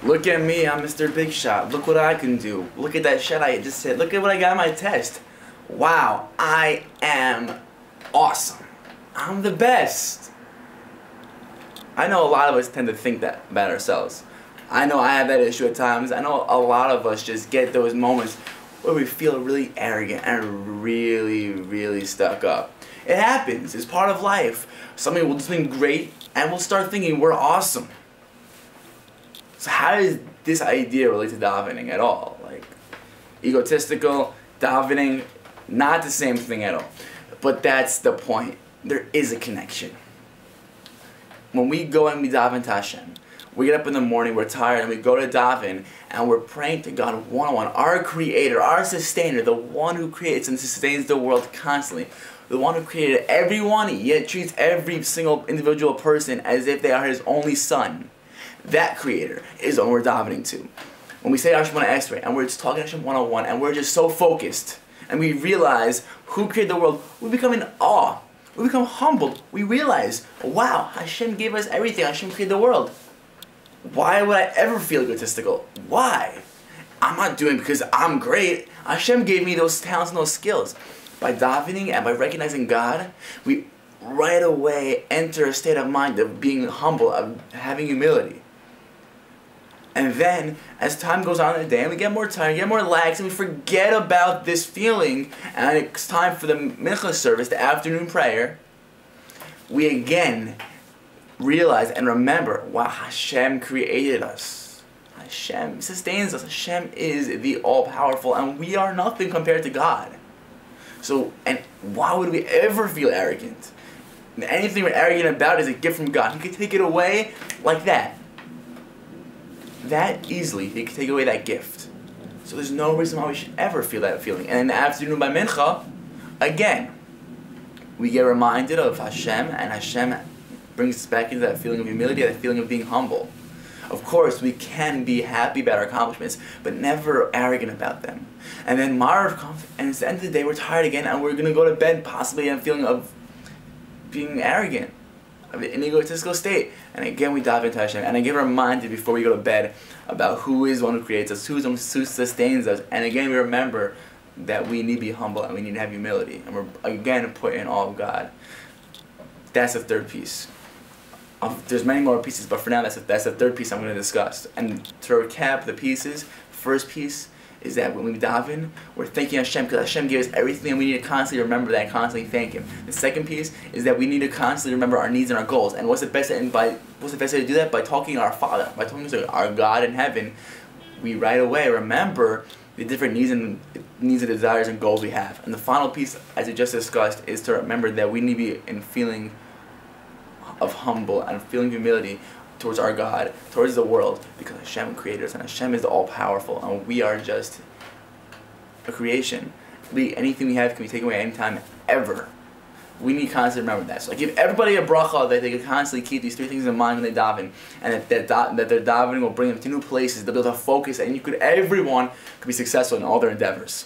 Look at me, I'm Mr. Big Shot. Look what I can do. Look at that shit I just said. Look at what I got on my test. Wow, I am awesome. I'm the best. I know a lot of us tend to think that about ourselves. I know I have that issue at times. I know a lot of us just get those moments where we feel really arrogant and really stuck up. It happens. It's part of life. Somebody will do something great and we'll start thinking we're awesome. So how does this idea relate to davening at all? Like, egotistical, davening, not the same thing at all. But that's the point. There is a connection. When we go and we daven to Hashem, we get up in the morning, we're tired, and we go to daven, and we're praying to God one-on-one, our Creator, our Sustainer, the one who creates and sustains the world constantly, the one who created everyone, yet treats every single individual person as if they are His only son. That Creator is the one we're davening to. When we say Hashem Esrei, and we're just talking to Hashem one-on-one, and we're just so focused, and we realize who created the world, we become in awe. We become humbled. We realize, wow, Hashem gave us everything. Hashem created the world. Why would I ever feel egotistical? Why? I'm not doing it because I'm great. Hashem gave me those talents and those skills. By davening and by recognizing God, we right away enter a state of mind of being humble, of having humility. And then, as time goes on in the day, and we get more tired, get more lax, and we forget about this feeling, and it's time for the mincha service, the afternoon prayer, we again realize and remember, wow, Hashem created us. Hashem sustains us. Hashem is the all-powerful, and we are nothing compared to God. So, and why would we ever feel arrogant? Anything we're arrogant about is a gift from God. He could take it away like that. That easily, He could take away that gift. So there's no reason why we should ever feel that feeling. And in the afternoon by mincha, again, we get reminded of Hashem, and Hashem brings us back into that feeling of humility, that feeling of being humble. Of course, we can be happy about our accomplishments, but never arrogant about them. And then Marav comes, and it's the end of the day, we're tired again, and we're going to go to bed possibly in a feeling of being arrogant, of an egotistical state. And again, we dive into Hashem, and I get reminded before we go to bed about who is the one who creates us, who is the one who sustains us. And again, we remember that we need to be humble and we need to have humility. And we're again put in all of God. That's the third piece. There's many more pieces, but for now, that's the third piece I'm going to discuss. And to recap the pieces, first piece is that when we daven, we're thanking Hashem because Hashem gave us everything, and we need to constantly remember that and constantly thank Him. The second piece is that we need to constantly remember our needs and our goals. And what's the best way to do that? By talking to our Father, by talking to our God in heaven. We right away remember the different needs and desires and goals we have. And the final piece, as we just discussed, is to remember that we need to be in feeling of humble and feeling humility towards our God, towards the world, because Hashem created us, and Hashem is the all-powerful, and we are just a creation. Anything we have can be taken away anytime, ever. We need to constantly remember that. So I give everybody a bracha that they can constantly keep these three things in mind when they daven, and that their davening will bring them to new places. They'll be able to focus, and everyone could be successful in all their endeavors.